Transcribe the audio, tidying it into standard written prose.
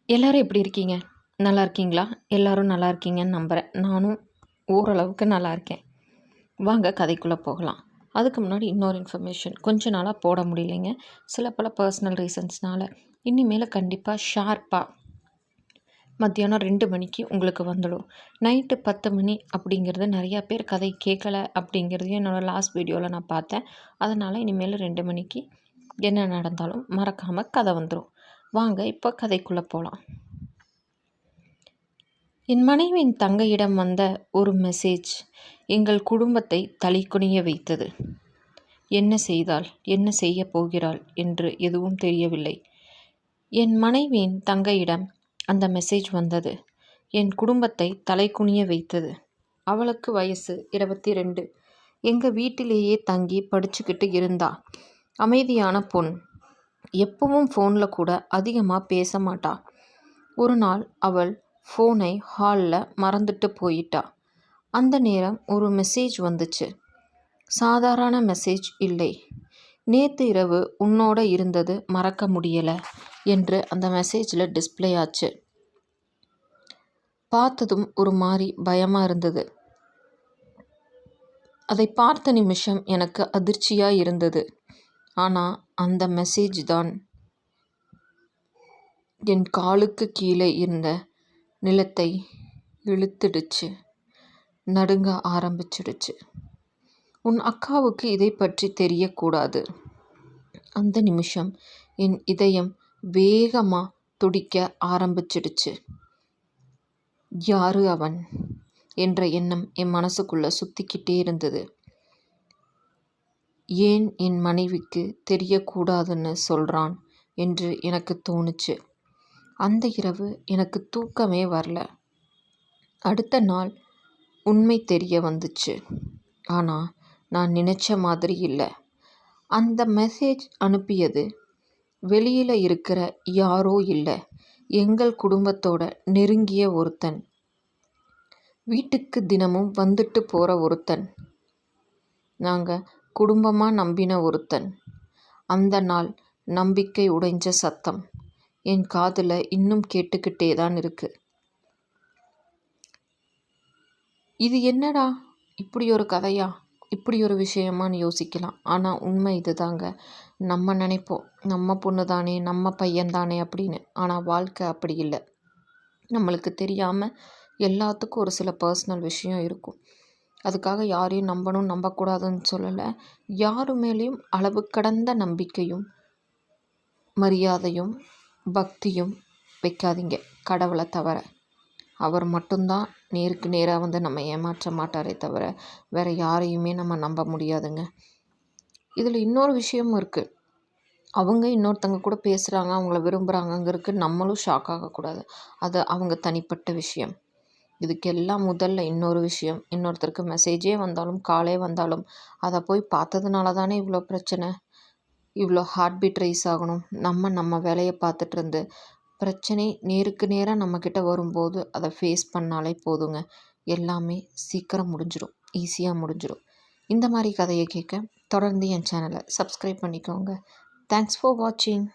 எல்லாரும் எப்படி இருக்கீங்க? நல்லா இருக்கீங்களா? எல்லாரும் நல்லா இருக்கீங்கன்னு நம்புகிறேன். நானும் ஓரளவுக்கு நல்லா இருக்கேன். வாங்க கதைக்குள்ளே போகலாம். அதுக்கு முன்னாடி இன்னொரு இன்ஃபர்மேஷன். கொஞ்ச நாளாக போட முடியலைங்க. சில பல பர்சனல் ரீசன்ஸ்னால். இனிமேல் கண்டிப்பாக ஷார்ப்பாக மத்தியானம் 2 மணிக்கு உங்களுக்கு வந்துடும். நைட்டு 10 மணி அப்படிங்கிறது நிறையா பேர் கதை கேட்கல அப்படிங்கிறதையும் என்னோடய லாஸ்ட் வீடியோவில் நான் பார்த்தேன். அதனால் இனிமேல் 2 மணிக்கு என்ன நடந்தாலும் மறக்காமல் கதை வந்துடும். வாங்க இப்போ கதைக்குள்ளே போகலாம். என் மனைவியின் தங்கையிடம் வந்த ஒரு மெசேஜ் எங்கள் குடும்பத்தை தலைகுனிய வைத்தது. என்ன செய்தாள், என்ன செய்ய போகிறாள் என்று எதுவும் தெரியவில்லை. என் மனைவியின் தங்கையிடம் அந்த மெசேஜ் வந்தது. என் குடும்பத்தை தலைகுனிய வைத்தது. அவளுக்கு வயசு 22. எங்கள் வீட்டிலேயே தங்கி படிச்சுக்கிட்டு இருந்தா. அமைதியான பொண். எப்பவும் ஃபோனில் கூட அதிகமாக பேச மாட்டா. ஒரு நாள் அவள் ஃபோனை ஹாலில் மறந்துட்டு போயிட்டா. அந்த நேரம் ஒரு மெசேஜ் வந்துச்சு. சாதாரண மெசேஜ் இல்லை. நேற்று இரவு உன்னோட இருந்தது மறக்க முடியலை என்று அந்த மெசேஜில் டிஸ்பிளே ஆச்சு. பார்த்ததும் ஒரு மாதிரி பயமாக இருந்தது. அதை பார்த்த நிமிஷம் எனக்கு அதிர்ச்சியாக இருந்தது. ஆனால் அந்த மெசேஜ் தான் என் காலுக்கு கீழே இருந்த நிலத்தை இழுத்துடுச்சு. நடுங்க ஆரம்பிச்சிடுச்சு. உன் அக்காவுக்கு இதை பற்றி தெரியக்கூடாது. அந்த நிமிஷம் என் இதயம் வேகமாக துடிக்க ஆரம்பிச்சிடுச்சு. யாரு அவன் என்ற எண்ணம் என் மனசுக்குள்ளே சுற்றிக்கிட்டே இருந்தது. ஏன் என் மனைவிக்கு தெரியக்கூடாதுன்னு சொல்கிறான் என்று எனக்கு தோணுச்சு. அந்த இரவு எனக்கு தூக்கமே வரல. அடுத்த நாள் உண்மை தெரிய வந்துச்சு. ஆனால் நான் நினச்ச மாதிரி இல்லை. அந்த மெசேஜ் அனுப்பியது வெளியில் இருக்கிற யாரோ இல்லை, எங்கள் குடும்பத்தோட நெருங்கிய ஒருத்தன். வீட்டுக்கு தினமும் வந்துட்டு போகிற ஒருத்தன். நாங்கள் குடும்பமாக நம்பின ஒருத்தன். அந்த நாள் நம்பிக்கை உடைஞ்ச சத்தம் என் காதில் இன்னும் கேட்டுக்கிட்டே தான் இருக்கு. இது என்னடா இப்படி ஒரு கதையா, இப்படி ஒரு விஷயமான்னு யோசிக்கலாம். ஆனால் உண்மை இது தாங்க. நம்ம நினைப்போம் நம்ம பொண்ணு தானே, நம்ம பையன் தானே அப்படின்னு. ஆனால் வாழ்க்கை அப்படி இல்லை. நம்மளுக்கு தெரியாமல் எல்லாத்துக்கும் ஒரு சில பர்சனல் விஷயம் இருக்கும். அதுக்காக யாரையும் நம்பணும் நம்பக்கூடாதுன்னு சொல்லலை. யாரு மேலேயும் அளவு கடந்த நம்பிக்கையும் மரியாதையும் பக்தியும் வைக்காதீங்க, கடவுளை தவிர. அவர் மட்டும்தான் நேருக்கு நேராக வந்து நம்ம ஏமாற்ற மாட்டாரே தவிர வேறு யாரையுமே நம்ம நம்ப முடியாதுங்க. இதில் இன்னொரு விஷயமும் இருக்குது. அவங்க இன்னொருத்தங்க கூட பேசுகிறாங்க, அவங்கள விரும்புகிறாங்கங்கிறதுக்கு நம்மளும் ஷாக் ஆகக்கூடாது. அது அவங்க தனிப்பட்ட விஷயம். இதுக்கெல்லாம் முதல்ல இன்னொரு விஷயம், இன்னொருத்தருக்கு மெசேஜே வந்தாலும் காலே வந்தாலும் அதை போய் பார்த்ததுனால தானே இவ்வளோ பிரச்சனை, இவ்வளோ ஹார்ட் பீட் ரைஸ் ஆகணும். நம்ம வேலையை பார்த்துட்டு இருந்து பிரச்சனை நேருக்கு நேராக நம்மக்கிட்ட வரும்போது அதை ஃபேஸ் பண்ணாலே போதுங்க. எல்லாமே சீக்கிரம் முடிஞ்சிடும், ஈஸியாக முடிஞ்சிடும். இந்த மாதிரி கதையை கேட்க தொடர்ந்து என் சேனலை சப்ஸ்கிரைப் பண்ணிக்கோங்க. தேங்க்ஸ் ஃபார் வாட்சிங்.